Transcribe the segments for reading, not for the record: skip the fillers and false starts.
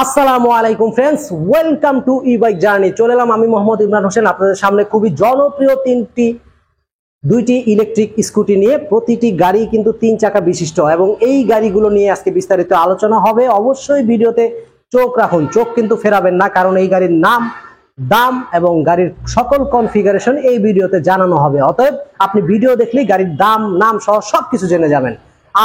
আসসালামু আলাইকুম friends, welcome to E bike journey. চলে এলাম আমি মোহাম্মদ ইমরান হোসেন আপনাদের সামনে খুবই জনপ্রিয় দুইটি ইলেকট্রিক স্কুটি নিয়ে। প্রতিটি গাড়ি কিন্তু 3 চাকা বিশিষ্ট এবং এই গাড়িগুলো নিয়ে আজকে বিস্তারিত আলোচনা হবে। অবশ্যই ভিডিওতে চোখ রাখুন, চোখ কিন্তু ফেরাবেন না, কারণ এই গাড়ির নাম, দাম এবং গাড়ির সকল কনফিগারেশন এই ভিডিওতে জানানো হবে। অতএব আপনি ভিডিও দেখলেই গাড়ির দাম, নাম সহ সবকিছু জেনে যাবেন,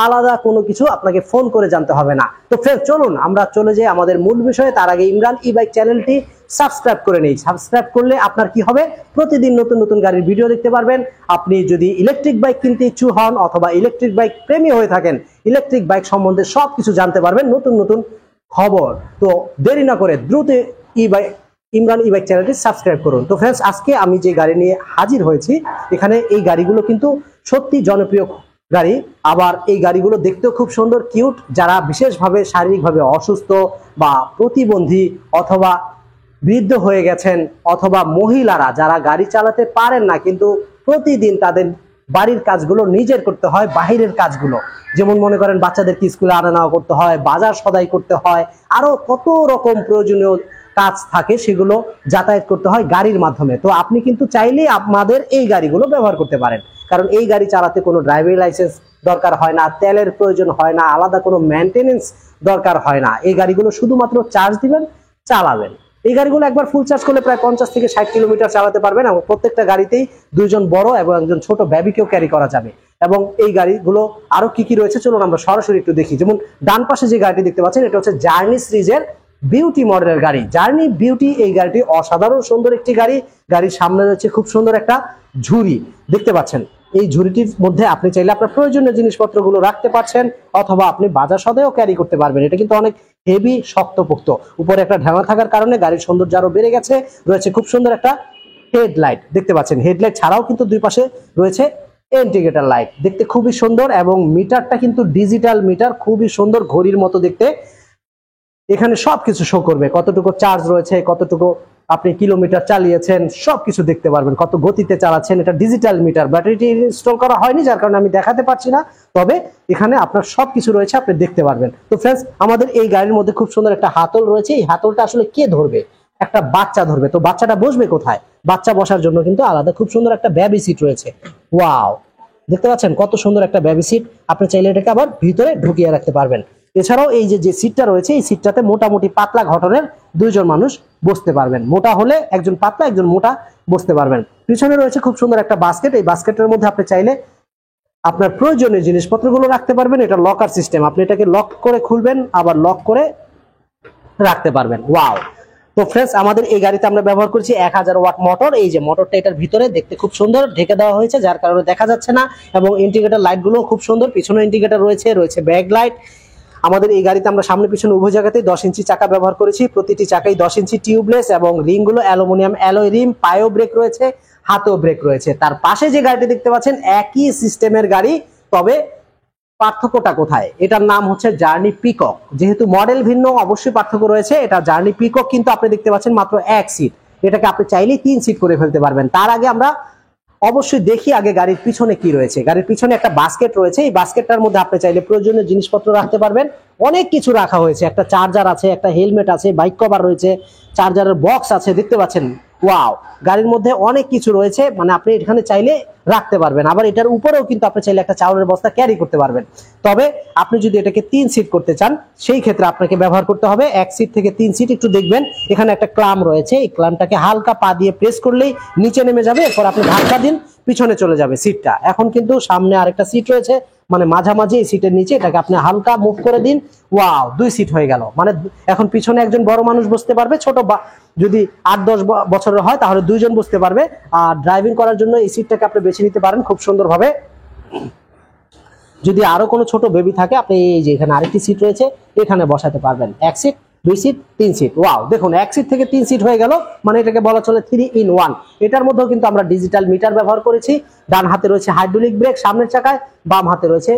আলাদা কোনো কিছু আপনাকে ফোন করে জানতে হবে না। তো ফ্রেন্ড, চলুন আমরা চলে যাই আমাদের মূল বিষয়ে। তার আগে ইমরান ই বাইক চ্যানেলটি সাবস্ক্রাইব করে নেই। সাবস্ক্রাইব করলে আপনার কি হবে, প্রতিদিন নতুন নতুন গাড়ির ভিডিও দেখতে পারবেন। আপনি যদি ইলেকট্রিক বাইক কিনতে ইচ্ছুক হন অথবা ইলেকট্রিক বাইক প্রেমী হয়ে থাকেন, ইলেকট্রিক বাইক সম্বন্ধে সবকিছু জানতে পারবেন, নতুন নতুন খবর। তো দেরি না করে দ্রুত ইমরান ই বাইক চ্যানেলটি সাবস্ক্রাইব করুন। তো ফ্রেন্ডস, আজকে আমি যে গাড়ি নিয়ে হাজির হয়েছি, এখানে এই গাড়িগুলো কিন্তু সত্যি জনপ্রিয় গাড়ি। আবার এই গাড়িগুলো দেখতেও খুব সুন্দর, কিউট। যারা বিশেষভাবে শারীরিকভাবে অসুস্থ বা প্রতিবন্ধী অথবা বৃদ্ধ হয়ে গেছেন অথবা মহিলারা যারা গাড়ি চালাতে পারেন না, কিন্তু প্রতিদিন তাদের বাড়ির কাজগুলো নিজের করতে হয়, বাহিরের কাজগুলো, যেমন মনে করেন বাচ্চাদেরকে স্কুলে আনা নেওয়া করতে হয়, বাজার সদাই করতে হয়, আরো কত রকম প্রয়োজনীয় কাজ থাকে, সেগুলো যাতায়াত করতে হয় গাড়ির মাধ্যমে। তো আপনি কিন্তু চাইলেই আমাদের এই গাড়িগুলো ব্যবহার করতে পারেন, কারণ এই গাড়ি চালাতে কোনো ড্রাইভিং লাইসেন্স দরকার হয় না, তেলের প্রয়োজন হয় না, আলাদা কোনো মেনটেনেন্স দরকার হয় না। এই গাড়িগুলো শুধুমাত্র চার্জ দিবেন, চালাবেন। এই গাড়িগুলো একবার ফুল চার্জ করলে প্রায় 50 থেকে 60 কিলোমিটার চালাতে পারবেন এবং প্রত্যেকটা গাড়িতেই দুইজন বড় এবং একজন ছোট বেবিকেও ক্যারি করা যাবে। এবং এই গাড়িগুলো আরো কি কি রয়েছে চলুন আমরা সরাসরি একটু দেখি। যেমন ডান পাশে যে গাড়িটি দেখতে পাচ্ছেন, এটা হচ্ছে জার্নি সিরিজের বিউটি মডেলের গাড়ি। জার্নি বিউটি এই গাড়িটি অসাধারণ সুন্দর একটি গাড়ি। গাড়ির সামনে রয়েছে খুব সুন্দর একটা ঝুড়ি দেখতে পাচ্ছেন। এই ঝুড়িটির মধ্যে আপনি চাইলে আপনার প্রয়োজনীয় জিনিসপত্রগুলো রাখতে পারছেন অথবা আপনি বাজার সদাইও ক্যারি করতে পারবেন। এটা কিন্তু অনেক হেভি, শক্তপোক্ত। উপরে একটা ঢাকনা থাকার কারণে গাড়ির সৌন্দর্য আরো বেড়ে গেছে। রয়েছে খুব সুন্দর একটা হেডলাইট দেখতে পাচ্ছেন। হেডলাইট ছাড়াও কিন্তু দুই পাশে রয়েছে ইন্ডিকেটর লাইট, দেখতে খুবই সুন্দর। এবং মিটারটা কিন্তু ডিজিটাল মিটার, খুবই সুন্দর, ঘড়ির মতো দেখতে। এখানে সবকিছু শো করবে, কতটুকু চার্জ রয়েছে, কতটুকু আপনি কিলোমিটার চালিয়েছেন, সবকিছু দেখতে পারবেন, কত গতিতে চালাচ্ছেন। এটা ডিজিটাল মিটার, ব্যাটারিটি ইনস্টল করা হয়নি, যার কারণে আমি দেখাতে পারছি না, তবে এখানে আপনার সবকিছু রয়েছে, আপনি দেখতে পারবেন। তো ফ্রেন্ডস, আমাদের এই গাড়ির মধ্যে খুব সুন্দর একটা হাতল রয়েছে। এই হাতলটা আসলে কে ধরবে? একটা বাচ্চা ধরবে। তো বাচ্চাটা বসবে কোথায়? বাচ্চা বসার জন্য কিন্তু আলাদা খুব সুন্দর একটা বেবি সিট রয়েছে। ওয়াও, দেখতে পাচ্ছেন কত সুন্দর একটা বেবি সিট। আপনি চাইলে এটাকে আবার ভিতরে ঢুকিয়ে রাখতে পারবেন। এছাড়াও এই যে সিটটা রয়েছে, এই সিটটাতে মোটামুটি পাতলা গঠনের দুইজন মানুষ বসতে পারবেন। মোটা হলে একজন পাতলা, একজন মোটা বসতে পারবেন। পিছনে রয়েছে খুব সুন্দর একটা বাস্কেট। এই বাস্কেটের মধ্যে আপনি চাইলে আপনার প্রয়োজনীয় জিনিসপত্রগুলো রাখতে পারবেন। এটা লকার সিস্টেম, আপনি এটাকে লক করে খুলবেন, আবার লক করে রাখতে পারবেন। ওয়াও। তো ফ্রেন্ডস, আমাদের এই গাড়িতে আমরা ব্যবহার করছি 1000 ওয়াট মোটর। এই যে মোটরটা এটার ভিতরে দেখতে খুব সুন্দর, ঢেকে দেওয়া হয়েছে, যার কারণে দেখা যাচ্ছে না। এবং ইন্ডিকেটর লাইটগুলো খুব সুন্দর, পিছনে ইন্ডিকেটর রয়েছে ব্যাক লাইট। আমাদের এই গাড়িতে আমরা সামনে পিছনে উভয় জায়গাতেই 10 ইঞ্চি চাকা ব্যবহার করেছি। প্রতিটি চাকাই 10 ইঞ্চি টিউবলেস এবং রিংগুলো অ্যালুমিনিয়াম অ্যালয় রিম। পায়েও ব্রেক রয়েছে, হাতেও ব্রেক রয়েছে। তার পাশে যে গাড়িটি দেখতে পাচ্ছেন, একই সিস্টেমের গাড়ি, তবে পার্থক্যটা কোথায়? এটার নাম হচ্ছে জার্নি পিকক। যেহেতু মডেল ভিন্ন, অবশ্যই পার্থক্য রয়েছে। এটা জার্নি পিকক, কিন্তু আপনি দেখতে পাচ্ছেন মাত্র 1 সিট। এটাকে আপনি চাইলেই 3 সিট করে ফেলতে পারবেন। তার আগে আমরা অবশ্যই দেখি আগে গাড়ির পিছনে কি রয়েছে। গাড়ির পিছনে একটা বাস্কেট রয়েছে। এই বাস্কেটটার মধ্যে আপনি চাইলে প্রয়োজনীয় জিনিসপত্র রাখতে পারবেন। অনেক কিছু রাখা হয়েছে, একটা চার্জার আছে, একটা হেলমেট আছে, বাইক কভার রয়েছে, চার্জারের বক্স আছে, দেখতে পাচ্ছেন। ওয়াও, গাড়ির মধ্যে অনেক কিছু রয়েছে, মানে আপনি এখানে চাইলে রাখতে পারবেন। আবার এটার উপরেও কিন্তু আপনি চাইলে একটা চাউলের বস্তা ক্যারি করতে পারবেন। তবে আপনি যদি এটাকে 3 সিট করতে চান, সেই ক্ষেত্রে আপনাকে ব্যবহার করতে হবে 1 সিট থেকে 3 সিট। একটু দেখবেন এখানে একটা ক্লাম রয়েছে, এই ক্লামটাকে হালকা পা দিয়ে প্রেস করলেই নিচে নেমে যাবে। এরপর আপনি ধাক্কা দিন, পিছনে চলে যাবে সিটটা। এখন কিন্তু সামনে আরেকটা সিট রয়েছে, মানে মাঝামাঝি এই সিটের নিচে, এটাকে আপনি হালকা মুভ করে দিন। ওয়াও, 2 সিট হয়ে গেল। মানে এখন পিছনে একজন বড় মানুষ বসতে পারবে, ছোট যদি 8-10 বছরের হয় তাহলে 2 জন বসতে পারবে। আর ড্রাইভিং করার জন্য এই সিটটাকে আপনি বেছে নিতে পারেন খুব সুন্দরভাবে। যদি আরো কোনো ছোট বেবি থাকে, আপনি এই যে এখানে আরেকটি সিট রয়েছে, এখানে বসাতে পারবেন। 1 সিট, 2 সিট, 3 সিট। ওয়াও, দেখুন 1 সিট থেকে 3 সিট হয়ে গেল, মানে এটাকে বলা চলে 3 in 1। এটার মধ্যেও কিন্তু আমরা ডিজিটাল মিটার ব্যবহার করেছি। ডান হাতে রয়েছে হাইড্রোলিক ব্রেক সামনের চাকায়, বাম হাতে রয়েছে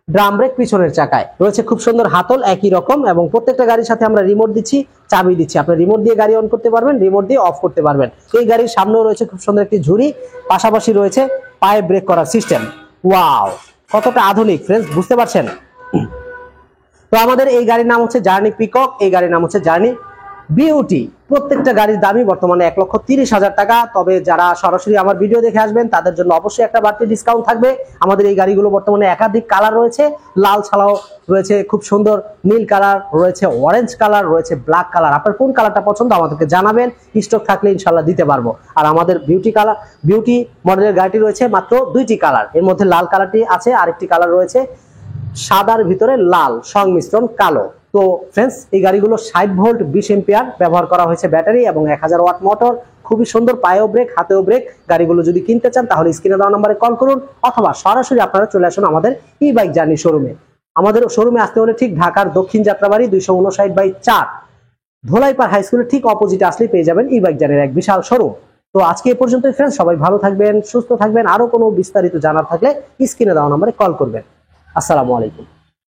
ড্রাম ব্রেক পিছনের চাকায়। রয়েছে খুব সুন্দর হাতল একই রকম, এবং প্রত্যেকটা গাড়ির সাথে আমরা রিমোট দিচ্ছি, চাবি দিচ্ছি। আপনি রিমোট দিয়ে গাড়ি অন করতে পারবেন, রিমোট দিয়ে অফ করতে পারবেন। এই গাড়ির সামনেও রয়েছে খুব সুন্দর একটি ঝুড়ি, পাশাপাশি রয়েছে পায়ে ব্রেক করার সিস্টেম। ওয়াও, কতটা আধুনিক ফ্রেন্ডস, বুঝতে পারছেন? তো আমাদের এই গাড়ির নাম হচ্ছে জার্নি পিকক, এই গাড়ির নাম হচ্ছে জার্নি বিউটি। প্রত্যেকটা গাড়ির দামই বর্তমানে 1,30,000 টাকা। তবে যারা সরাসরি আমার ভিডিও দেখে আসবেন তাদের জন্য অবশ্যই একটা বাড়তি ডিসকাউন্ট থাকবে। আমাদের এই গাড়িগুলো বর্তমানে একাধিক কালার রয়েছে, লাল ছাড়াও রয়েছে খুব সুন্দর নীল কালার, রয়েছে অরেঞ্জ কালার, রয়েছে ব্ল্যাক কালার। আপনার কোন কালারটা পছন্দ আমাদেরকে জানাবেন, স্টক থাকলে ইনশাল্লাহ দিতে পারবো। আর আমাদের বিউটি মডেলের গাড়িটি রয়েছে মাত্র 2টি কালার, এর মধ্যে লাল কালারটি আছে, আরেকটি কালার রয়েছে সাদার ভিতরে লাল সংমিশ্রণ কালো। তো ফ্রেন্ডস, এই গাড়িগুলো 60 ভোল্ট 20 এম্পিয়ার ব্যবহার করা হয়েছে ব্যাটারি এবং 1000 ওয়াট মোটর। খুবই সুন্দর, পায়েও ব্রেক হাতেও ব্রেক। গাড়িগুলো যদি কিনতে চান তাহলে স্ক্রিনে দেওয়া নম্বরে কল করুন, অথবা সরাসরি আপনারা চলে আসুন আমাদের ই বাইক জার্নি শোরুমে। আমাদের শোরুমে আসতে হলে ঠিক ঢাকার দক্ষিণ যাত্রাবাড়ি 259/4 ধোলাইপাড় হাই স্কুলের ঠিক অপোজিটে আসলেই পেয়ে যাবেন ই বাইক জার্নির এক বিশাল শোরুম। তো আজকে এ পর্যন্তই ফ্রেন্ডস, সবাই ভালো থাকবেন, সুস্থ থাকবেন। আরো কোনো বিস্তারিত জানার থাকলে স্ক্রিনে দেওয়া নম্বরে কল করবেন। আসসালামু আলাইকুম।